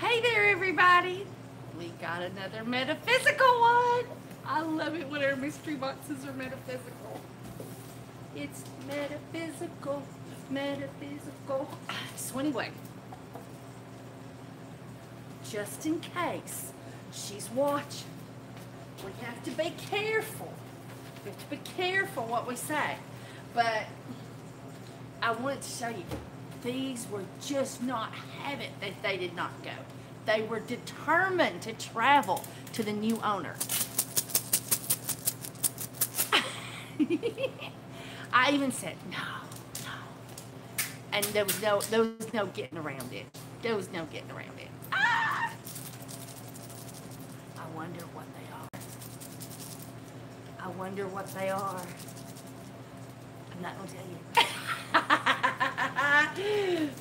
Hey there, everybody. We got another metaphysical one. I love it when our mystery boxes are metaphysical. It's metaphysical, metaphysical. So anyway, just in case she's watching, we have to be careful. We have to be careful what we say. But I wanted to show you, these were just not having it that they did not go. They were determined to travel to the new owner. I even said, no. And there was no getting around it. There was no getting around it. Ah! I wonder what they are. I wonder what they are. I'm not going to tell you.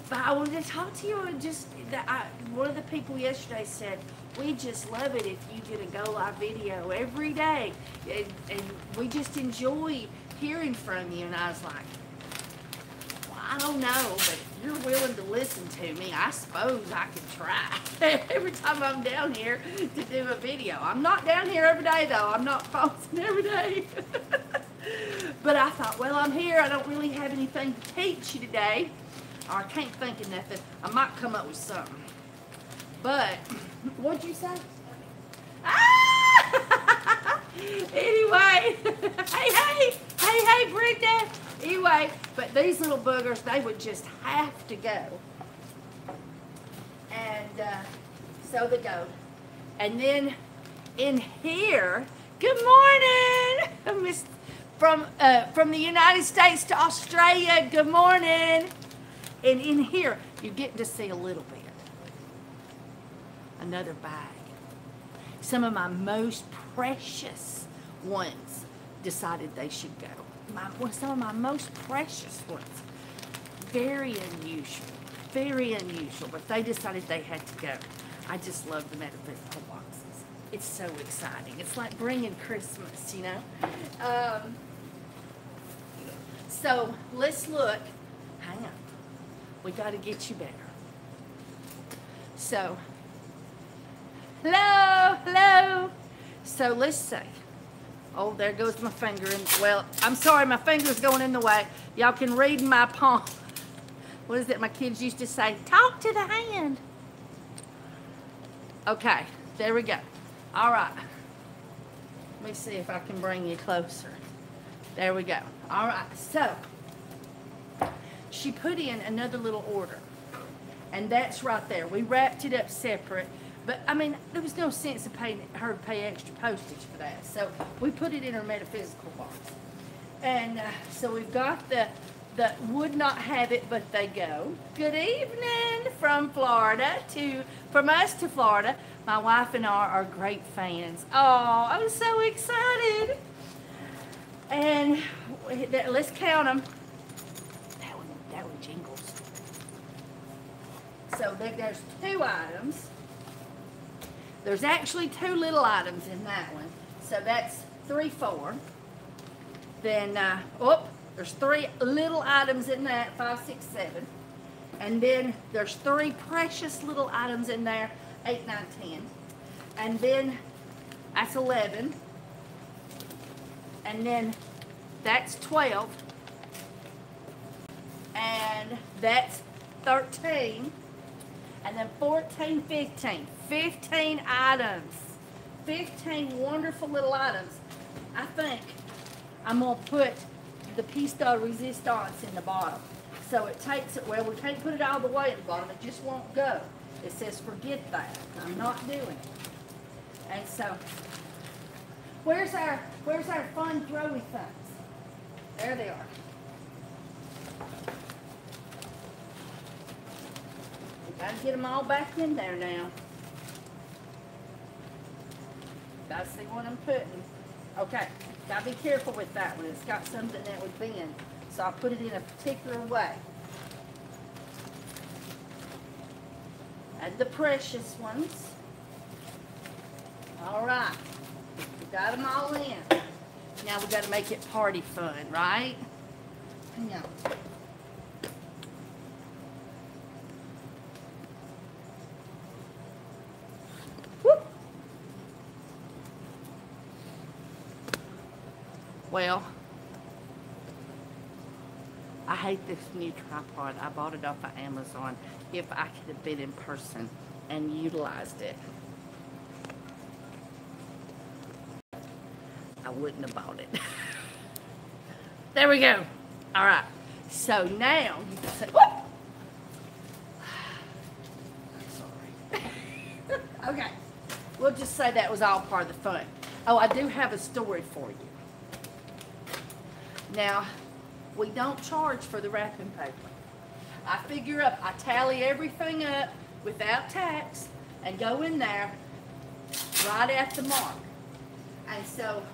But I wanted to talk to you. And just one of the people yesterday said, we just love it if you get a Go Live video every day. And we just enjoy hearing from you. And I was like, well, I don't know, but if you're willing to listen to me, I suppose I could try. Every time I'm down here to do a video. I'm not down here every day, though. I'm not posting every day. But I thought, well, I'm here. I don't really have anything to teach you today. Or I can't think of nothing. I might come up with something. But, what'd you say? Ah! Anyway. Hey, Brenda. Anyway, but these little boogers, they would just have to go. And so they go. And then in here, good morning, Miss. From the United States to Australia, good morning. And in here, you're getting to see a little bit. Another bag. Some of my most precious ones decided they should go. Some of my most precious ones. Very unusual, but they decided they had to go. I just love the metaphysical boxes. It's so exciting. It's like bringing Christmas, you know. So let's look. Hang on. We got to get you better. So, hello. So let's see. Oh, there goes my finger. Well, I'm sorry, my finger's going in the way. Y'all can read my palm. What is it my kids used to say? Talk to the hand. Okay, there we go. All right. Let me see if I can bring you closer. There we go. All right, so she put in another little order, and that's right there. We wrapped it up separate, but I mean, there was no sense of paying her to pay extra postage for that, so we put it in her metaphysical box. And so we've got the would not have it, but they go. Good evening from us to Florida. My wife and I are great fans. Oh, I'm so excited. And let's count them. That one jingles. So there's 2 items. There's actually 2 little items in that one. So that's 3, 4. Then, there's 3 little items in that, 5, 6, 7. And then there's 3 precious little items in there, 8, 9, 10. And then that's 11. And then that's 12, and that's 13, and then 14, 15. 15 items. 15 wonderful little items. I think I'm going to put the piece de resistance in the bottom. So it takes it, well, we can't put it all the way at the bottom. It just won't go. It says forget that. I'm not doing it. And so, where's our fun throwy things? There they are. We got to get them all back in there now. Got to see what I'm putting. Okay, got to be careful with that one. It's got something that would bend, so I put it in a particular way. Add the precious ones. All right, we got them all in. Now we got to make it party fun, right? Hang on. Well, I hate this new tripod. I bought it off of Amazon. If I could have been in person and utilized it, I wouldn't have bought it. There we go. All right. So now you can say, whoop! I'm sorry. Okay. We'll just say that was all part of the fun. Oh, I do have a story for you. Now, we don't charge for the wrapping paper. I figure up, I tally everything up without tax and go in there right at the mark. And so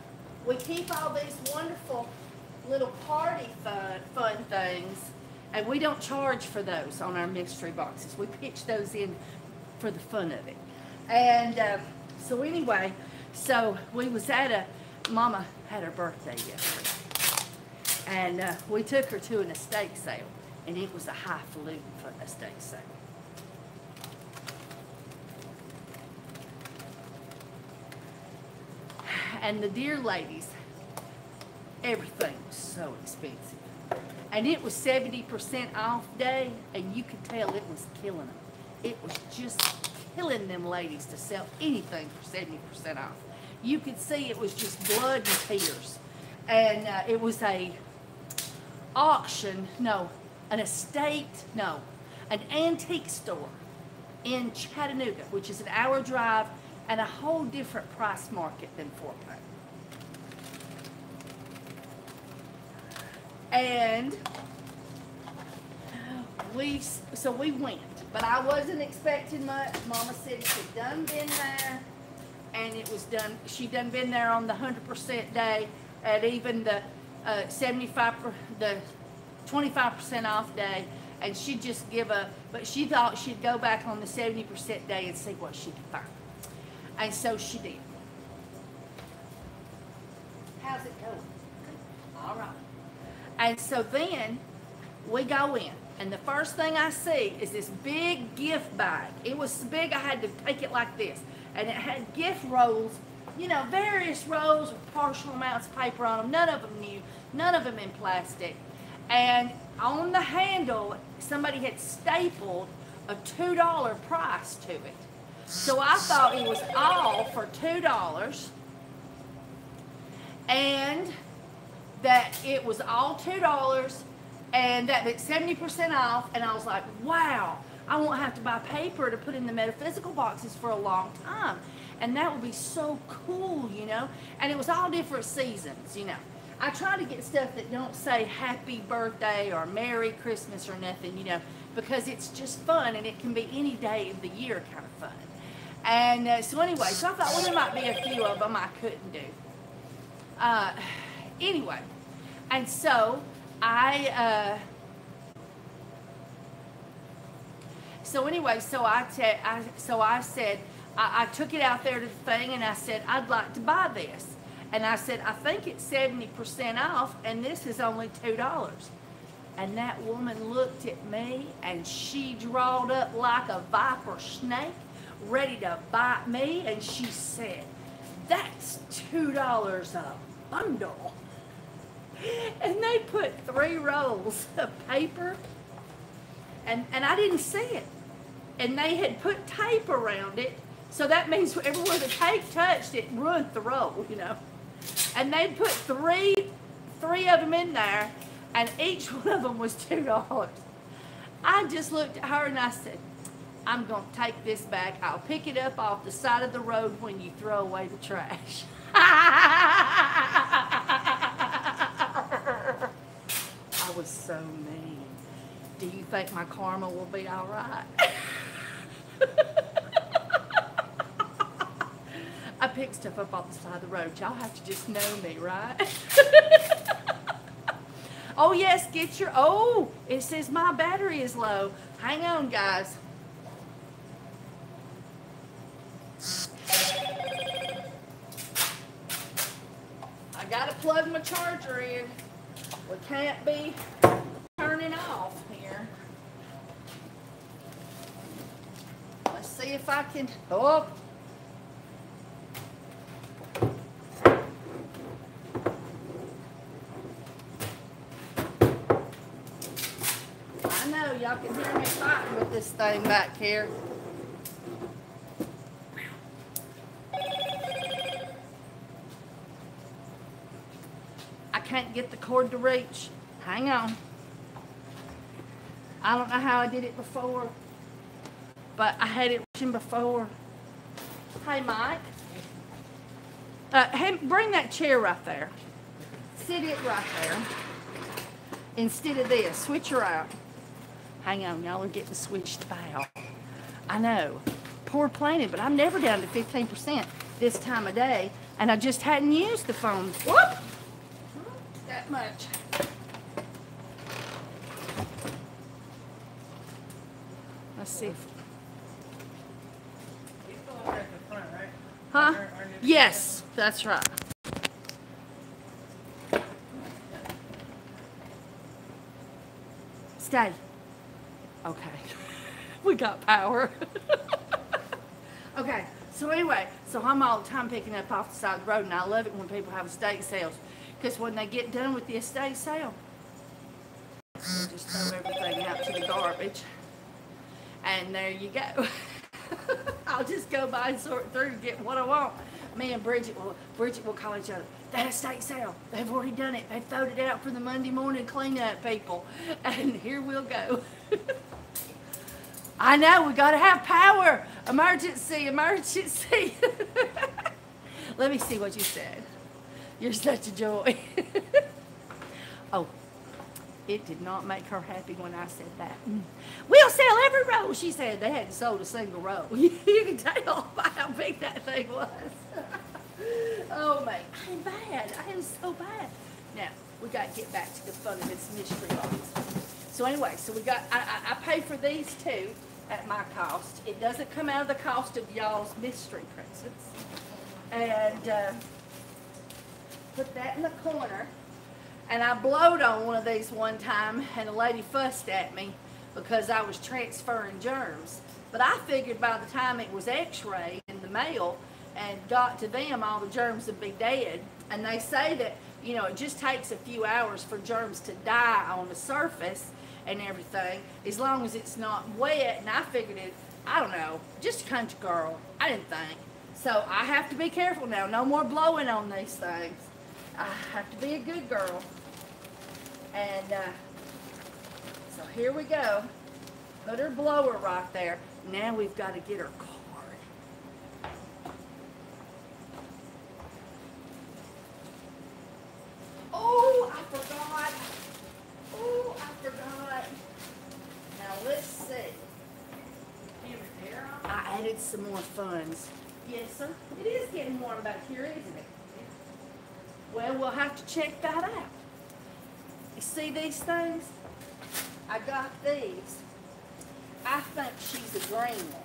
we keep all these wonderful little party fun things, and we don't charge for those on our mystery boxes. We pitch those in for the fun of it. And so anyway, so we was at Mama had her birthday yesterday. And we took her to an estate sale, and it was a highfalutin estate sale. And the dear ladies, everything was so expensive. And it was 70% off day, and you could tell it was killing them. It was just killing them ladies to sell anything for 70% off. You could see it was just blood and tears. And it was an antique store in Chattanooga, which is an hour drive and a whole different price market than Fort Payne. And so we went, but I wasn't expecting much. Mama said she'd done been there, and it was done. She done been there on the 100% day, at even the 25% off day, and she'd just give up. But she thought she'd go back on the 70% day and see what she could find, and so she did. How's it going? All right. And so then we go in, and the first thing I see is this big gift bag. It was so big I had to take it like this, and it had gift rolls, you know, various rolls with partial amounts of paper on them, none of them new, none of them in plastic. And on the handle, somebody had stapled a $2 price to it. So I thought it was all for $2, and that it was all $2, and that it's 70% off. And I was like, wow, I won't have to buy paper to put in the metaphysical boxes for a long time. And that would be so cool, you know. And it was all different seasons, you know. I try to get stuff that don't say happy birthday or Merry Christmas or nothing, you know, because it's just fun, and it can be any day of the year kind of fun. And so anyway, so I thought, well, there might be a few of them I couldn't do. Anyway, and so I said, I took it out there to the thing, and I said, I'd like to buy this. And I said, I think it's 70% off, and this is only $2. And that woman looked at me, and she drawed up like a viper snake, ready to bite me, and she said, that's $2 a bundle. And they put 3 rolls of paper, and I didn't see it. And they had put tape around it, so that means everywhere the tape touched, it ruined the roll, you know. And they put three of them in there, and each one of them was $2. I just looked at her and I said, I'm going to take this back. I'll pick it up off the side of the road when you throw away the trash. I was so mean. Do you think my karma will be all right? I pick stuff up off the side of the road. Y'all have to just know me, right? Oh, yes, get your... Oh, it says my battery is low. Hang on, guys. I got to plug my charger in. We can't be turning off here. Let's see if I can... Oh! y'all can hear me fighting with this thing back here. I can't get the cord to reach. Hang on. I don't know how I did it before, but I had it reaching before. Hey, Mike. Hey, bring that chair right there. Sit it right there. Instead of this, switch her out. Hang on, y'all are getting switched out. I know. Poor planning, but I'm never down to 15% this time of day, and I just hadn't used the phone. Whoop! That much. Let's see. Huh? Yes, that's right. Stay. Okay. We got power. Okay, so anyway, so I'm all the time picking up off the side of the road, and I love it when people have estate sales, because when they get done with the estate sale, they just throw everything out to the garbage, and there you go. I'll just go by and sort through and get what I want. Me and Bridget will call each other. That estate sale, they've already done it. They throwed it out for the Monday morning cleanup people, and here we'll go. I know, we gotta have power. Emergency, emergency. Let me see what you said. You're such a joy. Oh, it did not make her happy when I said that. We'll sell every roll, she said. They hadn't sold a single roll. You can tell by how big that thing was. Oh, man, I am bad. I am so bad. Now, we got to get back to the fun of this mystery box. So anyway, so we got, I pay for these two at my cost. It doesn't come out of the cost of y'all's mystery presents. And put that in the corner. And I blowed on one of these one time, and a lady fussed at me because I was transferring germs. But I figured by the time it was x-rayed in the mail and got to them, all the germs would be dead. And they say that, you know, it just takes a few hours for germs to die on the surface and everything, as long as it's not wet. And I figured it, I don't know, just a country girl. I didn't think. So I have to be careful now. No more blowing on these things. I have to be a good girl. And so here we go. Put her blower right there. Now we've got to get her card. Oh, I forgot. Oh, I forgot. Now let's see. I added some more funds. Yes, sir. It is getting warm back here, isn't it? Well, we'll have to check that out. You see these things? I got these. I think she's a green one.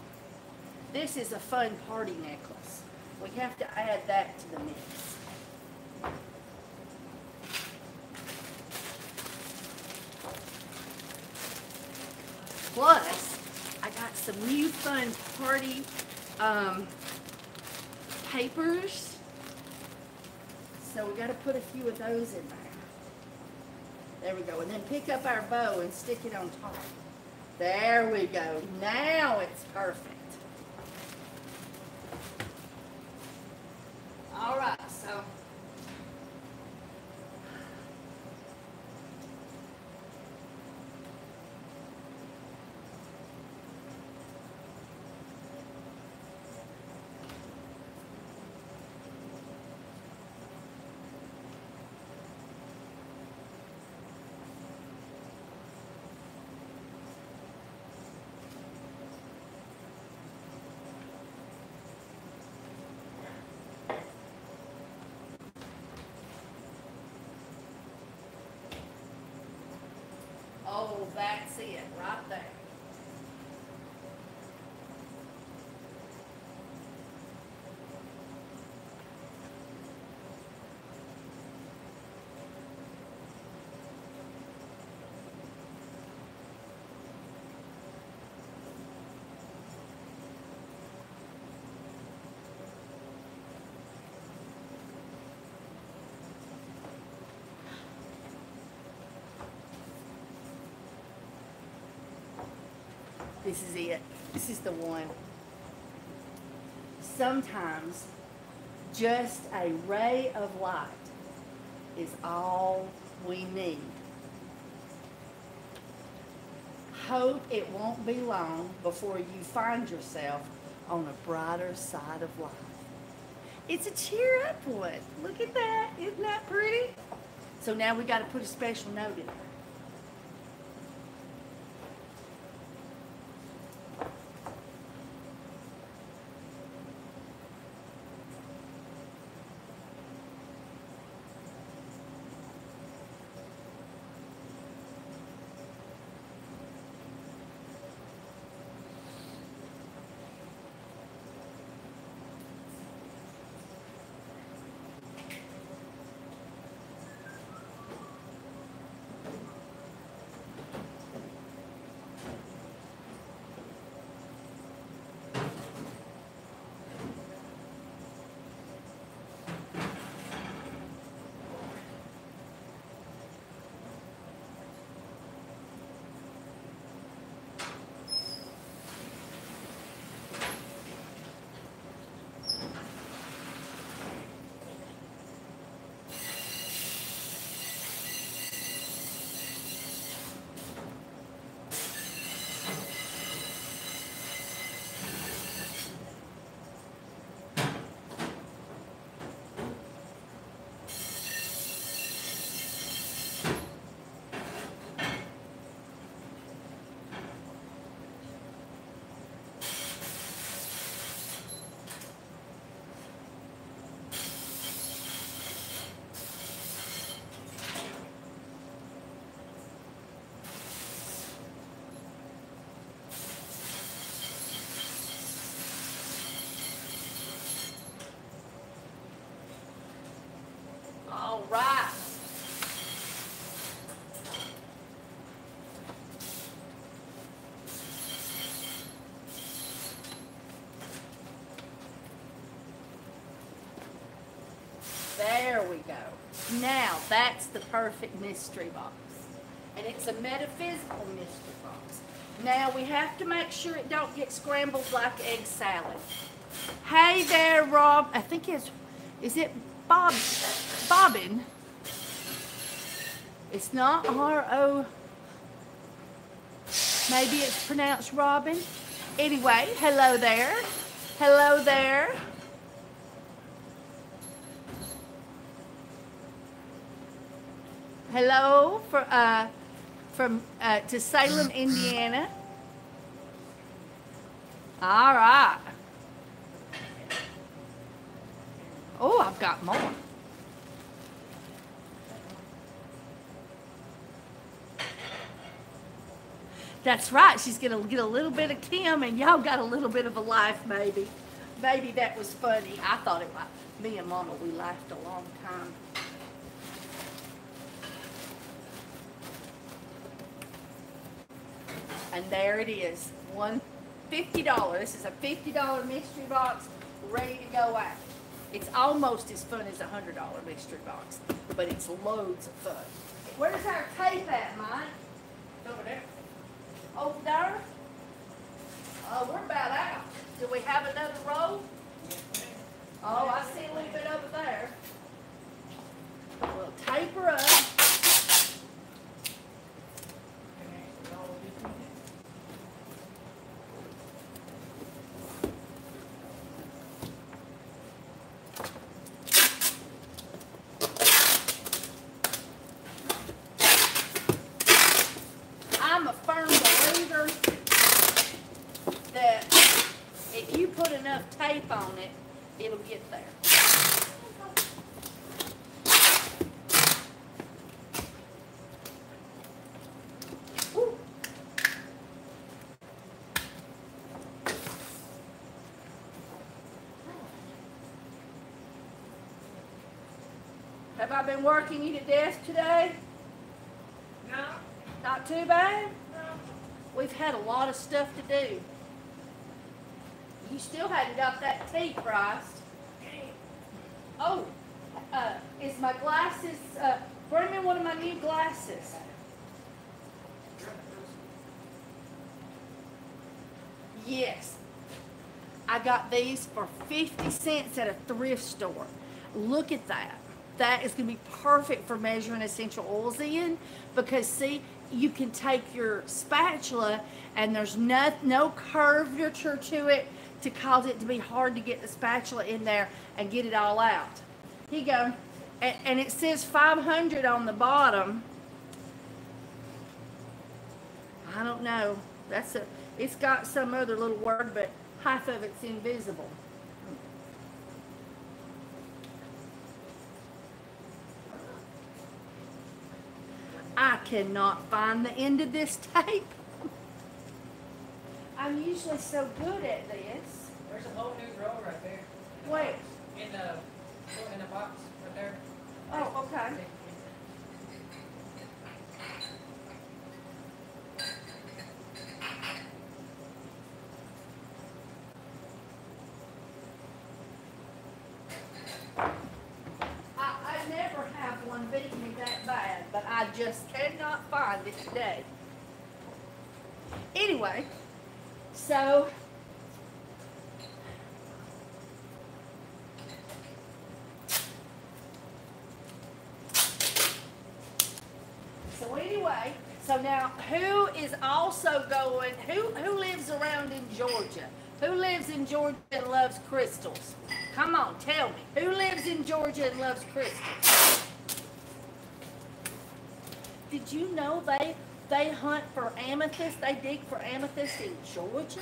This is a fun party necklace. We have to add that to the mix. Plus, I got some new fun party papers. So we got to put a few of those in there. There we go. And then pick up our bow and stick it on top. There we go. Now it's perfect. All right, so oh, that's it right there. This is it. This is the one. Sometimes just a ray of light is all we need. Hope it won't be long before you find yourself on a brighter side of life. It's a cheer up one. Look at that. Isn't that pretty? So now we got to put a special note in there. All right. There we go. Now that's the perfect mystery box. And it's a metaphysical mystery box. Now we have to make sure it don't get scrambled like egg salad. Hey there, Rob. I think is it Bobbin? It's not R-O. Maybe it's pronounced Robin. Anyway, hello there. Hello there. Hello from to Salem, Indiana. All right. Oh, I've got more. That's right. She's going to get a little bit of Kim, and y'all got a little bit of a life, maybe. Maybe that was funny. I thought it was. Me and Mama, we laughed a long time. And there it is. $50. This is a $50 mystery box ready to go out. It's almost as fun as a $100 mystery box, but it's loads of fun. Where's our tape at, Mike? Over there. Over there? Oh, we're about out. Do we have another roll? Oh, I see a little bit over there. We'll tape her up. I'm a firm believer that if you put enough tape on it, it'll get there. Woo. Have I been working you to death today? No. Not too bad? No. We've had a lot of stuff to do. You still hadn't got that tea priced. Oh, is my glasses, bring me one of my new glasses. Yes. I got these for 50 cents at a thrift store. Look at that. That is going to be perfect for measuring essential oils in, because see, you can take your spatula and there's no curvature to it to cause it to be hard to get the spatula in there and get it all out. Here you go. And it says 500 on the bottom. I don't know. It's got some other little word, but half of it's invisible. I cannot find the end of this tape. I'm usually so good at this. There's a whole new row right there. Where? In the box right there. Oh, okay. I never have one beat me that bad, but I just cannot find it today. Anyway, so anyway, so now who is also going, who lives around in Georgia? Who lives in Georgia and loves crystals? Come on, tell me. Who lives in Georgia and loves crystals? Did you know they hunt for amethyst? They dig for amethyst in Georgia?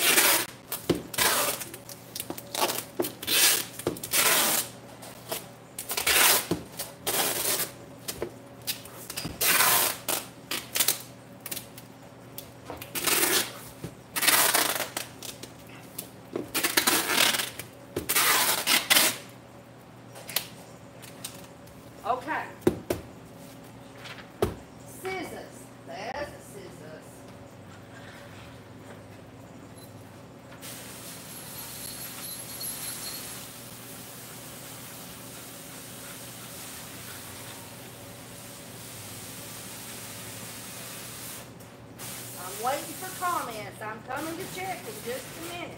Okay. Scissors. There's the scissors. I'm waiting for comments. I'm coming to check in just a minute.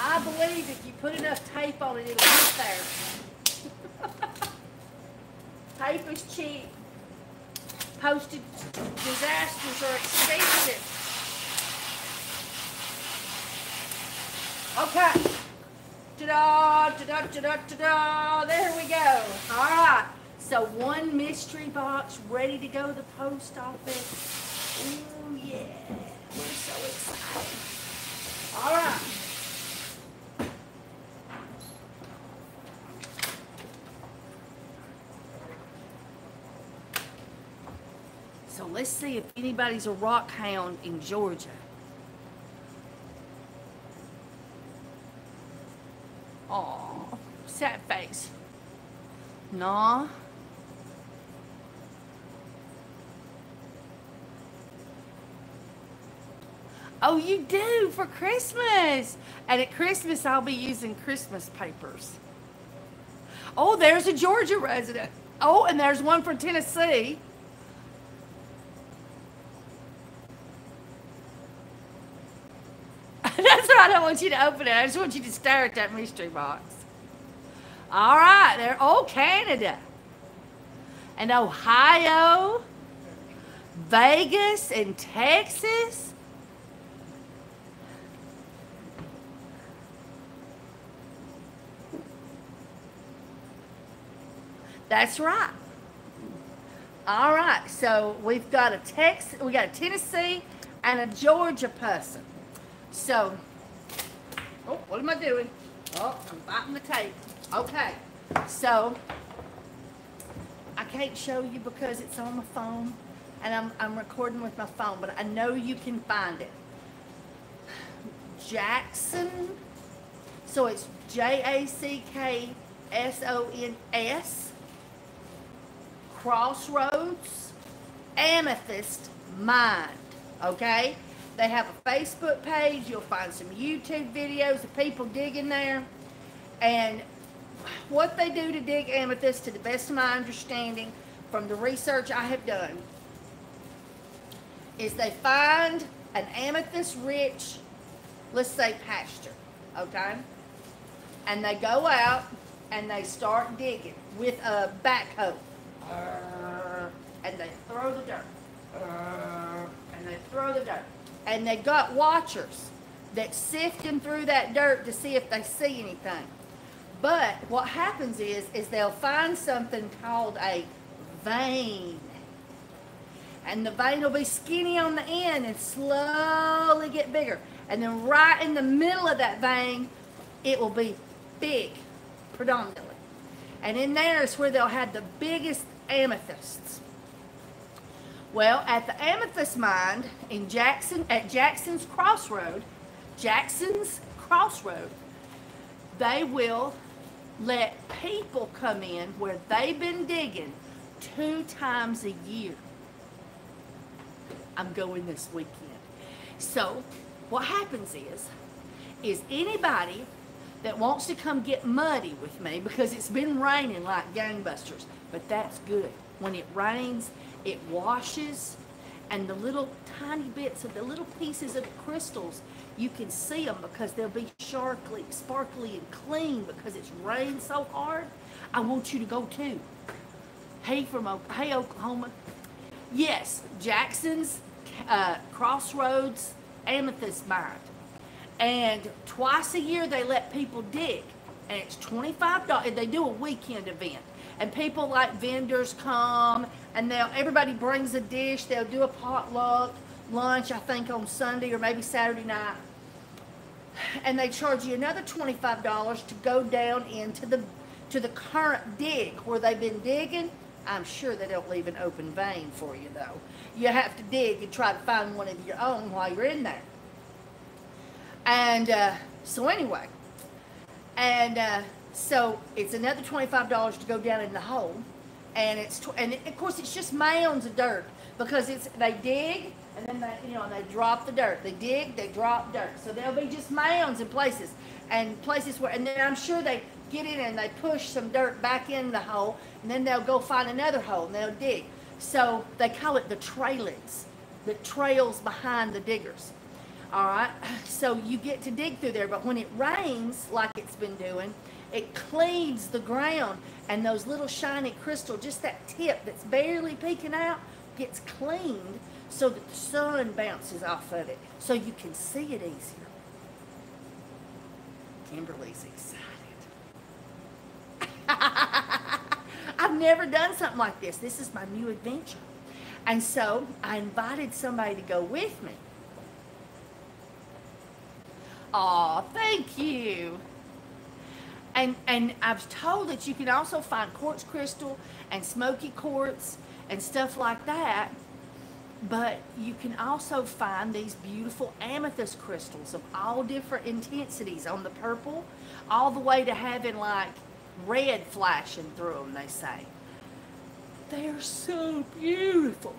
I believe if you put enough tape on it, it'll get there. Tape is cheap. Postage disasters are expensive. Okay. Ta-da, ta-da, ta-da, ta-da. There we go. All right. So one mystery box ready to go to the post office. Ooh, yeah. We're so excited. All right. So let's see if anybody's a rock hound in Georgia. Oh, sad face. No. Oh, you do for Christmas. And at Christmas, I'll be using Christmas papers. Oh, there's a Georgia resident. Oh, and there's one from Tennessee. That's why I don't want you to open it. I just want you to stare at that mystery box. All right, there. Oh, Canada. And Ohio. Vegas and Texas. That's right. All right, so we've got a Tennessee and a Georgia person. So, oh, what am I doing? Oh, I'm biting the tape. Okay, so I can't show you because it's on my phone, and I'm recording with my phone, but I know you can find it. Jackson, so it's Jacksons, Crossroads Amethyst Mind, okay? They have a Facebook page. You'll find some YouTube videos of people digging there. And what they do to dig amethyst, to the best of my understanding from the research I have done, is they find an amethyst-rich, let's say, pasture, okay? And they go out and they start digging with a backhoe. And they throw the dirt. And they throw the dirt. And they got watchers that sifting through that dirt to see if they see anything. But what happens is they'll find something called a vein. And the vein will be skinny on the end and slowly get bigger. And then right in the middle of that vein, it will be big, predominantly. And in there is where they'll have the biggest amethysts. Well, at the amethyst mine in Jackson's Crossroad, they will let people come in where they've been digging 2 times a year. I'm going this weekend. So what happens is anybody that wants to come get muddy with me, because it's been raining like gangbusters, but that's good. When it rains, it washes, and the little tiny bits of the little pieces of the crystals, you can see them because they'll be sparkly and clean because it's rained so hard. I want you to go too. Hey, Oklahoma. Yes, Jackson's Crossroads Amethyst Mine. And twice a year they let people dig. And it's $25. They do a weekend event. And people like vendors come, and everybody brings a dish. They'll do a potluck lunch, I think, on Sunday or maybe Saturday night. And they charge you another $25 to go down into the current dig where they've been digging. I'm sure they don't leave an open vein for you, though. You have to dig and try to find one of your own while you're in there. And so anyway, so it's another $25 to go down in the hole, and of course it's just mounds of dirt because they dig and then they drop the dirt. They dig, they drop dirt. So there'll be just mounds in places where, and then I'm sure they get in and they push some dirt back in the hole, and then they'll go find another hole and they'll dig. So they call it the trailings, the trails behind the diggers. All right, so you get to dig through there, but when it rains, like it's been doing, it cleaves the ground, and those little shiny crystal, just that tip that's barely peeking out, gets cleaned so that the sun bounces off of it, so you can see it easier. Kimberly's excited. I've never done something like this. This is my new adventure. And so I invited somebody to go with me. Aw, thank you. And I was told that you can also find quartz crystal and smoky quartz and stuff like that, but you can also find these beautiful amethyst crystals of all different intensities, on the purple all the way to having like red flashing through them, they say. They're so beautiful.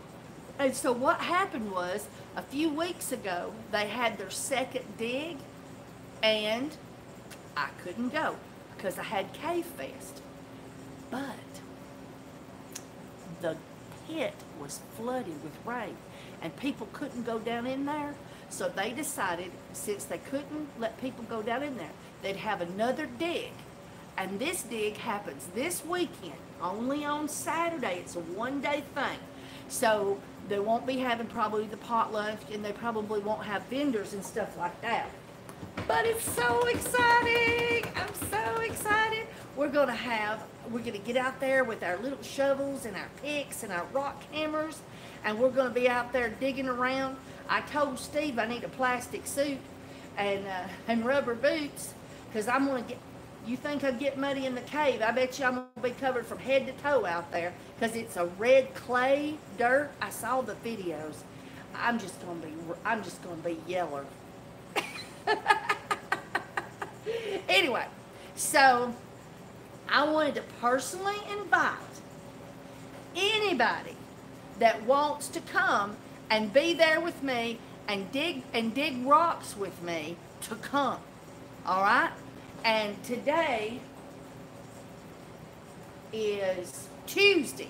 And so what happened was, a few weeks ago, they had their second dig, and I couldn't go because I had Cave Fest. But the pit was flooded with rain, and people couldn't go down in there. So they decided, since they couldn't let people go down in there, they'd have another dig. And this dig happens this weekend, only on Saturday. It's a one-day thing. So they won't be having probably the potluck, and they probably won't have vendors and stuff like that. But it's so exciting. I'm so excited. We're gonna get out there with our little shovels and our picks and our rock hammers, and we're gonna be out there digging around. I told Steve I need a plastic suit and rubber boots, because I'm gonna get, you think I'd get muddy in the cave, I bet you I'm gonna be covered from head to toe out there, because it's a red clay dirt. I saw the videos. I'm just gonna be yeller. Anyway, so I wanted to personally invite anybody that wants to come and be there with me and dig rocks with me to come. All right? And today is Tuesday.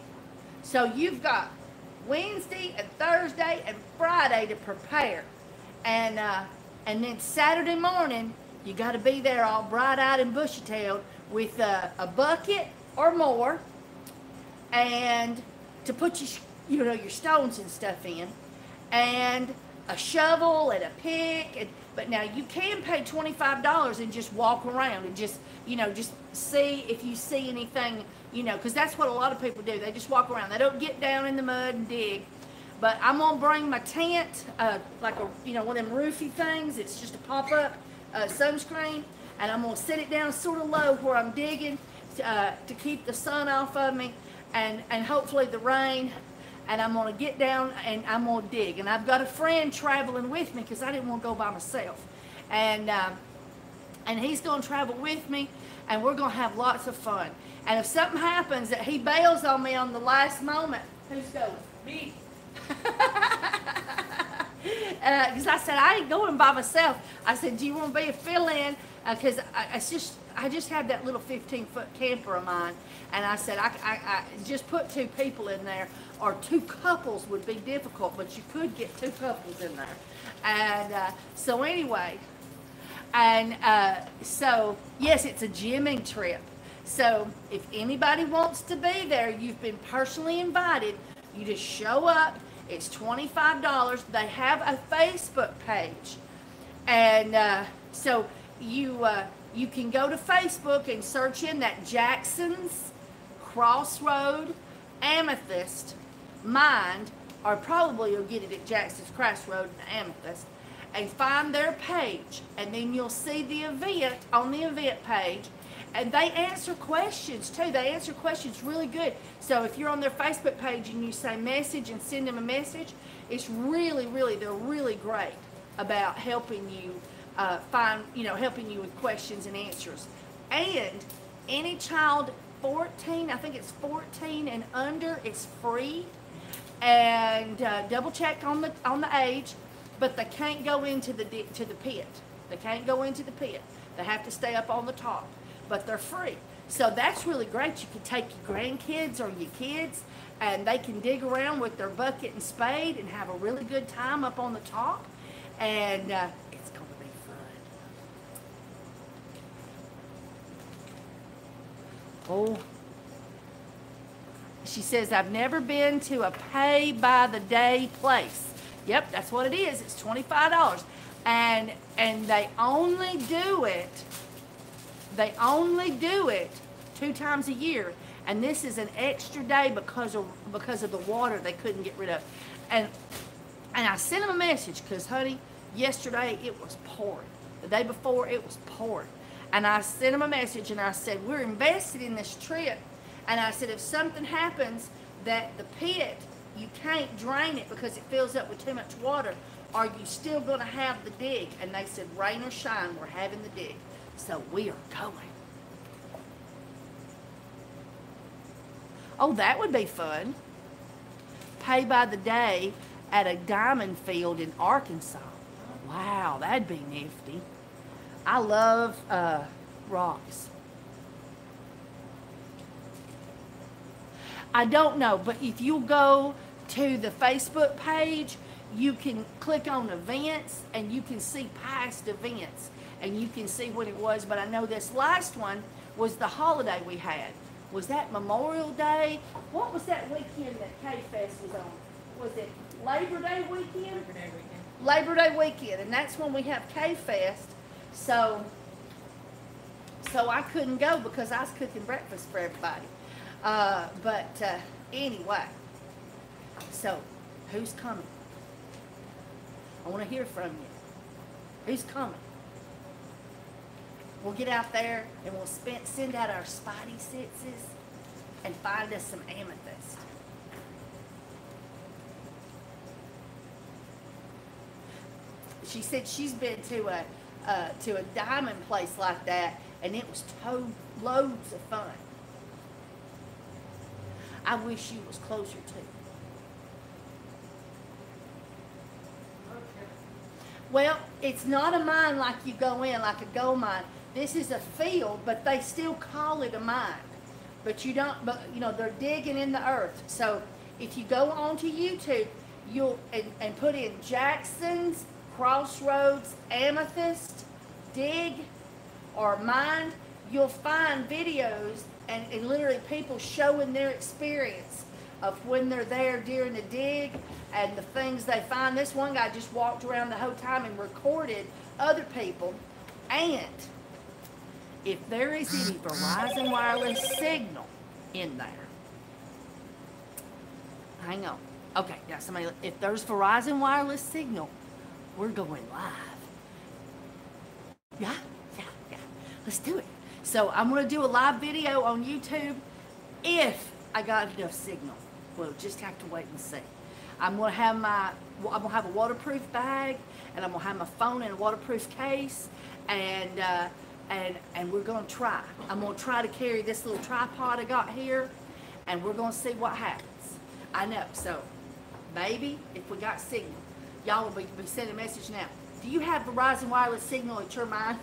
So you've got Wednesday and Thursday and Friday to prepare. And then Saturday morning, you got to be there all bright-eyed and bushy-tailed with a bucket or more, and to put your stones and stuff in, and a shovel and a pick. But now you can pay $25 and just walk around and just see if you see anything, because that's what a lot of people do. They just walk around. They don't get down in the mud and dig. But I'm gonna bring my tent, like one of them roofy things. It's just a pop-up sunscreen, and I'm gonna set it down sort of low where I'm digging to keep the sun off of me, and hopefully the rain. And I'm gonna get down and I'm gonna dig. And I've got a friend traveling with me because I didn't want to go by myself, and he's gonna travel with me, and we're gonna have lots of fun. And if something happens that he bails on me on the last moment, who's going? Me. Because I said I ain't going by myself. I said, do you want to be a fill-in? Because I just have that little 15-foot camper of mine, and I said I just put 2 people in there, or 2 couples would be difficult, but you could get 2 couples in there. And so anyway, and so yes, it's a gymming trip. So if anybody wants to be there, you've been personally invited. You just show up. It's $25. They have a Facebook page, and so you can go to Facebook and search in that Jackson's Crossroad Amethyst Mind, or probably you'll get it at Jackson's Crossroad and Amethyst, and find their page, and then you'll see the event on the event page. And they answer questions too. They answer questions really good. So if you're on their Facebook page and you say message and send them a message, it's really, they're really great about helping you helping you with questions and answers. And any child 14, I think it's 14 and under, it's free. And double check on the age, but they can't go into the pit. They can't go into the pit. They have to stay up on the top. But they're free. So that's really great. You can take your grandkids or your kids, and they can dig around with their bucket and spade and have a really good time up on the top. And it's going to be fun. Oh. She says, I've never been to a pay-by-the-day place. Yep, that's what it is. It's $25. And they only do it. They only do it 2 times a year, and this is an extra day because of the water they couldn't get rid of. And I sent them a message because, honey, yesterday it was pouring. The day before it was pouring. And I sent them a message and I said, we're invested in this trip. And I said, if something happens that the pit, you can't drain it because it fills up with too much water, are you still going to have the dig? And they said, rain or shine, we're having the dig. So we are going. Oh, that would be fun. Pay by the day at a diamond field in Arkansas. Wow, that'd be nifty. I love rocks. I don't know, but if you go to the Facebook page, you can click on events and you can see past events. And you can see what it was, but I know this last one was the holiday we had. Was that Memorial Day? What was that weekend that K-Fest was on? Was it Labor Day weekend? Labor Day weekend. Labor Day weekend, and that's when we have K-Fest. So I couldn't go because I was cooking breakfast for everybody. Anyway, so who's coming? I want to hear from you. Who's coming? We'll get out there and we'll send out our spidey senses and find us some amethyst. She said she's been to a diamond place like that, and it was loads of fun. I wish you was closer to. Well, it's not a mine like you go in, like a gold mine. This is a field, but they still call it a mine. But you don't, but you know, they're digging in the earth. So if you go onto YouTube, you'll, and put in Jackson's, Crossroads, Amethyst, dig, or mine, you'll find videos and literally people showing their experience of when they're there during the dig and the things they find. This one guy just walked around the whole time and recorded other people. And if there is any Verizon wireless signal in there, hang on. Okay, yeah, somebody, if there's Verizon wireless signal, we're going live. Yeah. Let's do it. So I'm going to do a live video on YouTube if I got enough signal. We'll just have to wait and see. I'm going to have a waterproof bag, and I'm going to have my phone in a waterproof case, and we're going to try. I'm going to try to carry this little tripod I got here, and we're going to see what happens. I know. So, baby, if we got signal, y'all will be sending a message now. Do you have Verizon wireless signal at your mine?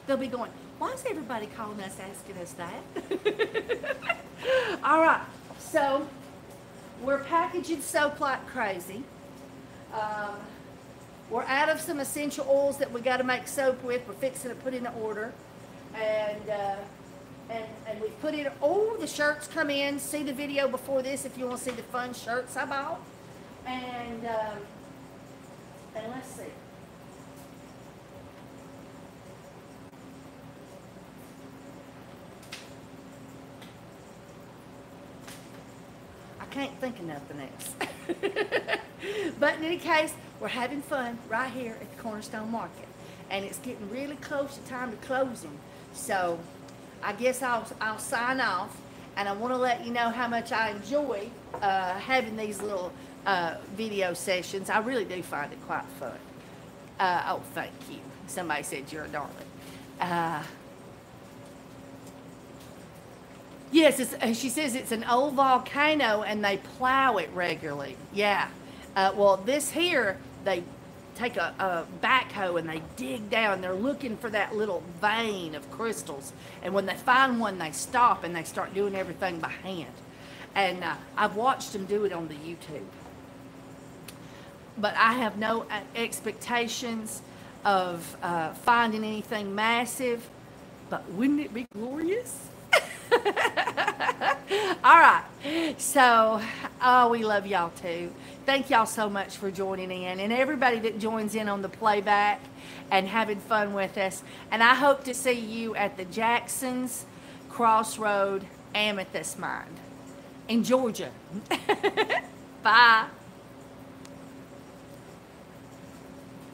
They'll be going, why is everybody calling us asking us that? All right, so we're packaging soap like crazy. We're out of some essential oils that we got to make soap with. We're fixing to put in an order. And we put in, oh, the shirts come in. See the video before this if you want to see the fun shirts I bought. And let's see. I can't think of nothing else. But in any case, we're having fun right here at the Cornerstone Market. And it's getting really close to time to closing. So I guess I'll sign off. And I want to let you know how much I enjoy having these little video sessions. I really do find it quite fun. Oh, thank you. Somebody said you're a darling. Yes, she says it's an old volcano and they plow it regularly. Yeah. Well, this here, they take a backhoe and they dig down. They're looking for that little vein of crystals. And when they find one, they stop and they start doing everything by hand. And I've watched them do it on the YouTube. But I have no expectations of finding anything massive. But wouldn't it be glorious? All right. So, we love y'all too. Thank y'all so much for joining in. And everybody that joins in on the playback and having fun with us. And I hope to see you at the Jackson's Crossroad Amethyst Mine in Georgia. Bye.